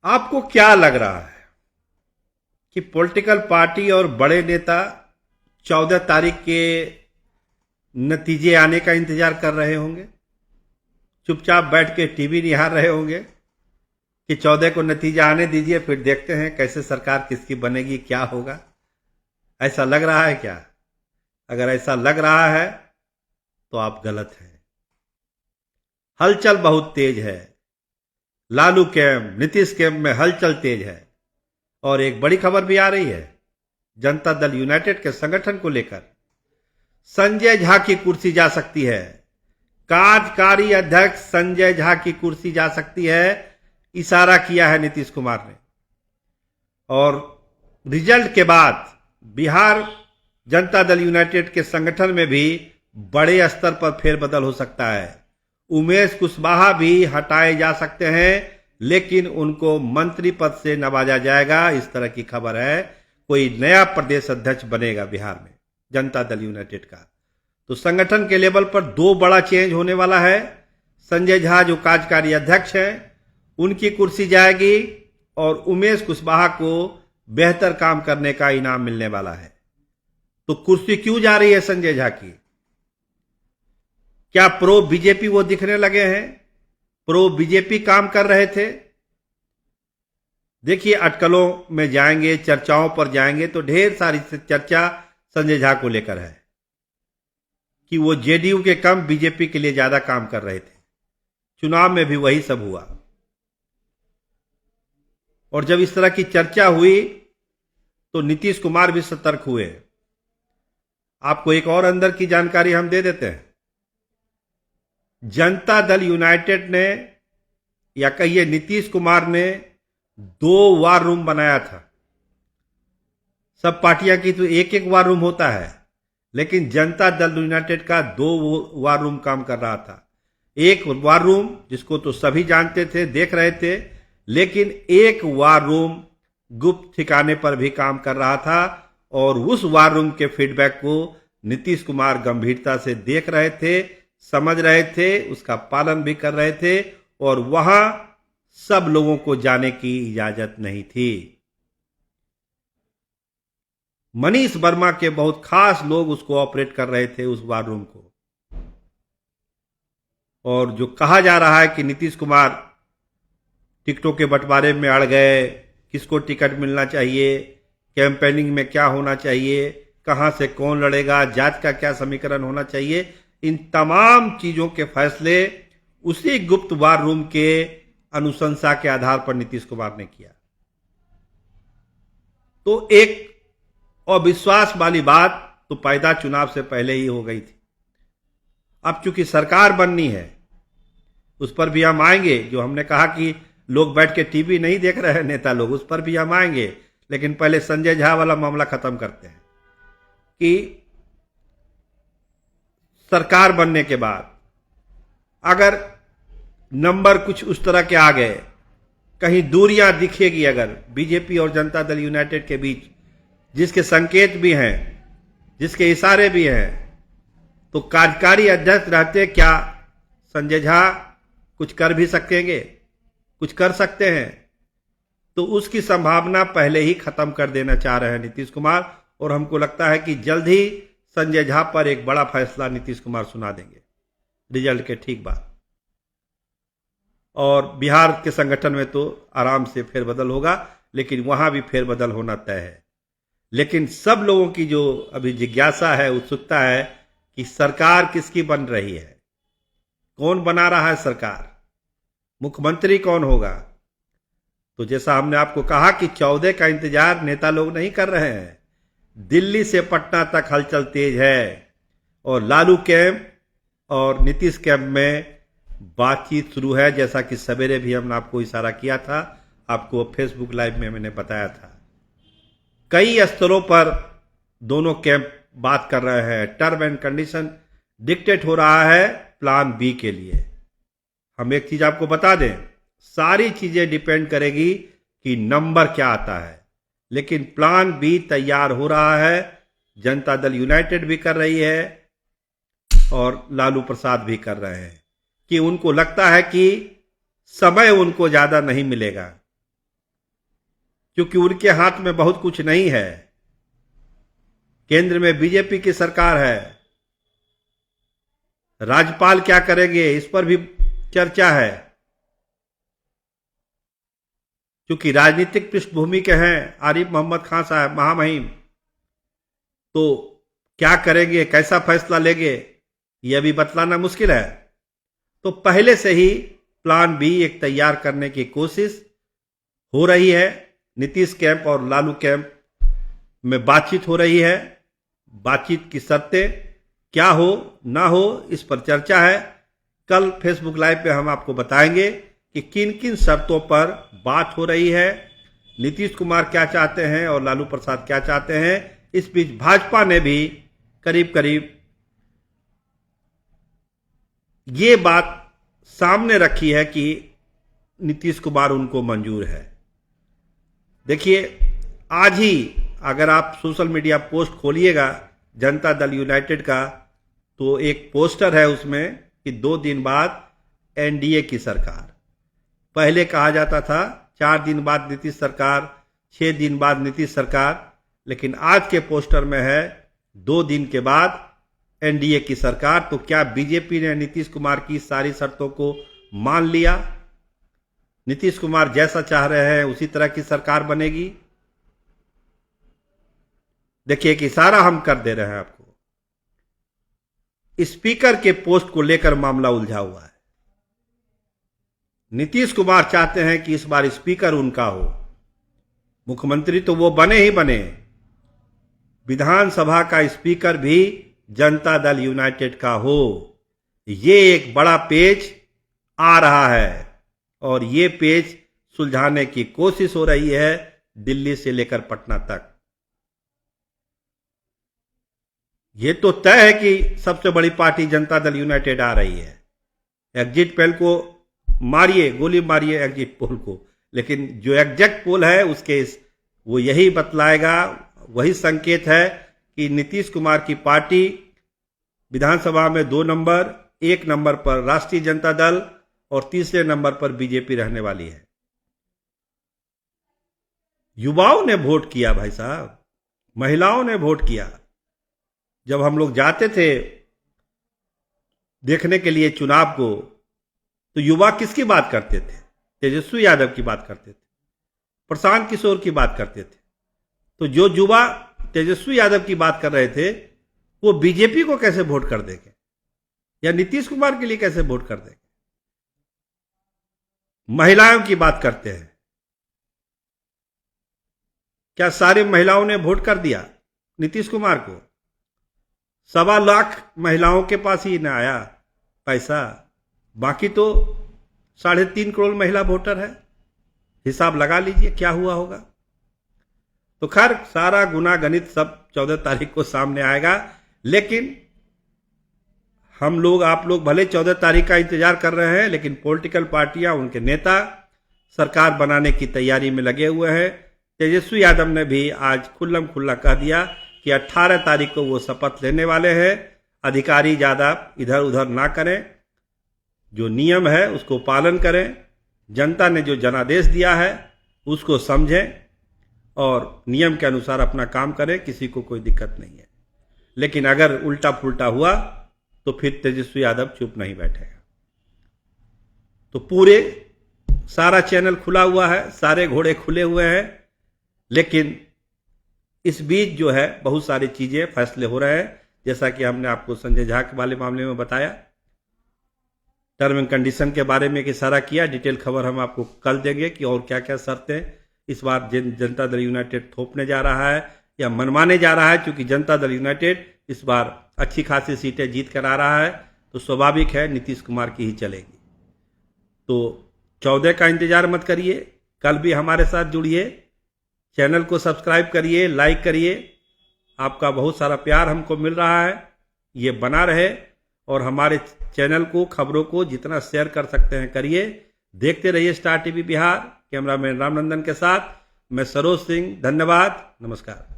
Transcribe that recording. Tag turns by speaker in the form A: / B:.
A: आपको क्या लग रहा है कि पॉलिटिकल पार्टी और बड़े नेता 14 तारीख के नतीजे आने का इंतजार कर रहे होंगे, चुपचाप बैठ के टीवी निहार रहे होंगे कि 14 को नतीजा आने दीजिए, फिर देखते हैं कैसे सरकार किसकी बनेगी, क्या होगा? ऐसा लग रहा है क्या? अगर ऐसा लग रहा है तो आप गलत हैं। हलचल बहुत तेज है। लालू कैंप, नीतीश कैंप में हलचल तेज है। और एक बड़ी खबर भी आ रही है जनता दल यूनाइटेड के संगठन को लेकर। संजय झा की कुर्सी जा सकती है। कार्यकारी अध्यक्ष संजय झा की कुर्सी जा सकती है, इशारा किया है नीतीश कुमार ने। और रिजल्ट के बाद बिहार जनता दल यूनाइटेड के संगठन में भी बड़े स्तर पर फेरबदल हो सकता है। उमेश कुशवाहा भी हटाए जा सकते हैं, लेकिन उनको मंत्री पद से नवाजा जाएगा, इस तरह की खबर है। कोई नया प्रदेश अध्यक्ष बनेगा बिहार में जनता दल यूनाइटेड का। तो संगठन के लेवल पर दो बड़ा चेंज होने वाला है। संजय झा जो कार्यकारी अध्यक्ष हैं, उनकी कुर्सी जाएगी और उमेश कुशवाहा को बेहतर काम करने का इनाम मिलने वाला है। तो कुर्सी क्यों जा रही है संजय झा की? क्या प्रो बीजेपी वो दिखने लगे हैं? प्रो बीजेपी काम कर रहे थे? देखिए, अटकलों में जाएंगे, चर्चाओं पर जाएंगे तो ढेर सारी चर्चा संजय झा को लेकर है कि वो जेडीयू के कम बीजेपी के लिए ज्यादा काम कर रहे थे। चुनाव में भी वही सब हुआ। और जब इस तरह की चर्चा हुई तो नीतीश कुमार भी सतर्क हुए। आपको एक और अंदर की जानकारी हम दे देते हैं। जनता दल यूनाइटेड ने, या कहिए नीतीश कुमार ने, 2 वार रूम बनाया था। सब पार्टियां की तो एक एक वार रूम होता है, लेकिन जनता दल यूनाइटेड का 2 वार रूम काम कर रहा था। एक वार रूम जिसको तो सभी जानते थे, देख रहे थे, लेकिन एक वार रूम गुप्त ठिकाने पर भी काम कर रहा था। और उस वार रूम के फीडबैक को नीतीश कुमार गंभीरता से देख रहे थे, समझ रहे थे, उसका पालन भी कर रहे थे। और वहां सब लोगों को जाने की इजाजत नहीं थी। मनीष वर्मा के बहुत खास लोग उसको ऑपरेट कर रहे थे, उस वार रूम को। और जो कहा जा रहा है कि नीतीश कुमार टिकटों के बंटवारे में अड़ गए, किसको टिकट मिलना चाहिए, कैंपेनिंग में क्या होना चाहिए, कहां से कौन लड़ेगा, जात का क्या समीकरण होना चाहिए, इन तमाम चीजों के फैसले उसी गुप्त वार रूम के अनुशंसा के आधार पर नीतीश कुमार ने किया। तो एक अविश्वास वाली बात तो पैदा चुनाव से पहले ही हो गई थी। अब चूंकि सरकार बननी है, उस पर भी हम आएंगे। जो हमने कहा कि लोग बैठ के टीवी नहीं देख रहे हैं नेता लोग, उस पर भी हम आएंगे। लेकिन पहले संजय झा वाला मामला खत्म करते हैं कि सरकार बनने के बाद अगर नंबर कुछ उस तरह के आ गए, कहीं दूरियां दिखेगी अगर बीजेपी और जनता दल यूनाइटेड के बीच, जिसके संकेत भी हैं, जिसके इशारे भी हैं, तो कार्यकारी अध्यक्ष रहते क्या संजय झा कुछ कर भी सकेंगे, कुछ कर सकते हैं? तो उसकी संभावना पहले ही खत्म कर देना चाह रहे हैं नीतीश कुमार। और हमको लगता है कि जल्द ही संजय झा पर एक बड़ा फैसला नीतीश कुमार सुना देंगे रिजल्ट के ठीक बाद। और बिहार के संगठन में तो आराम से फेरबदल होगा, लेकिन वहां भी फेरबदल होना तय है। लेकिन सब लोगों की जो अभी जिज्ञासा है, उत्सुकता है कि सरकार किसकी बन रही है, कौन बना रहा है सरकार, मुख्यमंत्री कौन होगा। तो जैसा हमने आपको कहा कि 14 का इंतजार नेता लोग नहीं कर रहे हैं। दिल्ली से पटना तक हलचल तेज है और लालू कैंप और नीतीश कैंप में बातचीत शुरू है, जैसा कि सवेरे भी हमने आपको इशारा किया था, आपको फेसबुक लाइव में मैंने बताया था। कई स्तरों पर दोनों कैंप बात कर रहे हैं। टर्म एंड कंडीशन डिक्टेट हो रहा है प्लान बी के लिए। हम एक चीज आपको बता दें, सारी चीजें डिपेंड करेगी कि नंबर क्या आता है, लेकिन प्लान बी तैयार हो रहा है। जनता दल यूनाइटेड भी कर रही है और लालू प्रसाद भी कर रहे हैं कि उनको लगता है कि समय उनको ज्यादा नहीं मिलेगा। क्योंकि उनके हाथ में बहुत कुछ नहीं है। केंद्र में बीजेपी की सरकार है। राज्यपाल क्या करेंगे इस पर भी चर्चा है, क्योंकि राजनीतिक पृष्ठभूमि के हैं आरिफ मोहम्मद खान साहब महामहिम, तो क्या करेंगे, कैसा फैसला लेंगे, यह भी बतलाना मुश्किल है। तो पहले से ही प्लान बी एक तैयार करने की कोशिश हो रही है। नीतीश कैंप और लालू कैंप में बातचीत हो रही है। बातचीत की शर्तें क्या हो ना हो इस पर चर्चा है। कल फेसबुक लाइव पे हम आपको बताएंगे कि किन किन शर्तों पर बात हो रही है, नीतीश कुमार क्या चाहते हैं और लालू प्रसाद क्या चाहते हैं। इस बीच भाजपा ने भी करीब करीब ये बात सामने रखी है कि नीतीश कुमार उनको मंजूर है। देखिए, आज ही अगर आप social media post खोलिएगा Janata Dal United का, तो एक पोस्टर है उसमें कि 2 दिन बाद एनडीए की सरकार। पहले कहा जाता था 4 दिन बाद नीतीश सरकार, 6 दिन बाद नीतीश सरकार, लेकिन आज के पोस्टर में है 2 दिन के बाद एनडीए की सरकार। तो क्या बीजेपी ने नीतीश कुमार की सारी शर्तों को मान लिया? नीतीश कुमार जैसा चाह रहे हैं उसी तरह की सरकार बनेगी? देखिए कि इशारा हम कर दे रहे हैं आपको। स्पीकर के पोस्ट को लेकर मामला उलझा हुआ है। नीतीश कुमार चाहते हैं कि इस बार स्पीकर उनका हो। मुख्यमंत्री तो वो बने ही बने, विधानसभा का स्पीकर भी जनता दल यूनाइटेड का हो। ये एक बड़ा पेच आ रहा है और ये पेच सुलझाने की कोशिश हो रही है दिल्ली से लेकर पटना तक। ये तो तय है कि सबसे बड़ी पार्टी जनता दल यूनाइटेड आ रही है। एग्जिट पोल को मारिए, गोली मारिए एग्जिट पोल को, लेकिन जो एग्जैक्ट पोल है उसके वो यही बतलाएगा, वही संकेत है कि नीतीश कुमार की पार्टी विधानसभा में 2 नंबर, 1 नंबर पर राष्ट्रीय जनता दल और तीसरे नंबर पर बीजेपी रहने वाली है। युवाओं ने वोट किया भाई साहब, महिलाओं ने वोट किया। जब हम लोग जाते थे देखने के लिए चुनाव को, तो युवा किसकी बात करते थे? तेजस्वी यादव की बात करते थे, प्रशांत किशोर की बात करते थे। तो जो युवा तेजस्वी यादव की बात कर रहे थे वो बीजेपी को कैसे वोट कर देंगे या नीतीश कुमार के लिए कैसे वोट कर देंगे? महिलाओं की बात करते हैं, क्या सारी महिलाओं ने वोट कर दिया नीतीश कुमार को? 1.25 लाख महिलाओं के पास ही न आया पैसा, बाकी तो 3.5 करोड़ महिला वोटर है। हिसाब लगा लीजिए क्या हुआ होगा। तो खैर सारा गुना गणित सब 14 तारीख को सामने आएगा, लेकिन हम लोग, आप लोग भले 14 तारीख का इंतजार कर रहे हैं, लेकिन पॉलिटिकल पार्टियां, उनके नेता सरकार बनाने की तैयारी में लगे हुए हैं। तेजस्वी यादव ने भी आज खुल्लम खुल्ला कह दिया कि 18 तारीख को वो शपथ लेने वाले हैं। अधिकारी ज्यादा इधर उधर ना करें, जो नियम है उसको पालन करें, जनता ने जो जनादेश दिया है उसको समझें और नियम के अनुसार अपना काम करें, किसी को कोई दिक्कत नहीं है। लेकिन अगर उल्टा पुल्टा हुआ तो फिर तेजस्वी यादव चुप नहीं बैठेगा। तो पूरे सारा चैनल खुला हुआ है, सारे घोड़े खुले हुए हैं, लेकिन इस बीच जो है बहुत सारी चीजें, फैसले हो रहे हैं। जैसा कि हमने आपको संजय झा के वाले मामले में बताया, टर्म एंड कंडीशन के बारे में एक इशारा किया। डिटेल खबर हम आपको कल देंगे कि और क्या क्या शर्तें इस बार जनता दल यूनाइटेड थोपने जा रहा है या मनवाने जा रहा है। क्योंकि जनता दल यूनाइटेड इस बार अच्छी खासी सीटें जीत कर आ रहा है, तो स्वाभाविक है नीतीश कुमार की ही चलेगी। तो 14 का इंतजार मत करिए, कल भी हमारे साथ जुड़िए, चैनल को सब्सक्राइब करिए, लाइक करिए। आपका बहुत सारा प्यार हमको मिल रहा है, ये बना रहे और हमारे चैनल को, खबरों को जितना शेयर कर सकते हैं करिए। देखते रहिए star TV Bihar. Cameraman Ramnandan के साथ मैं सरोज सिंह, धन्यवाद, नमस्कार।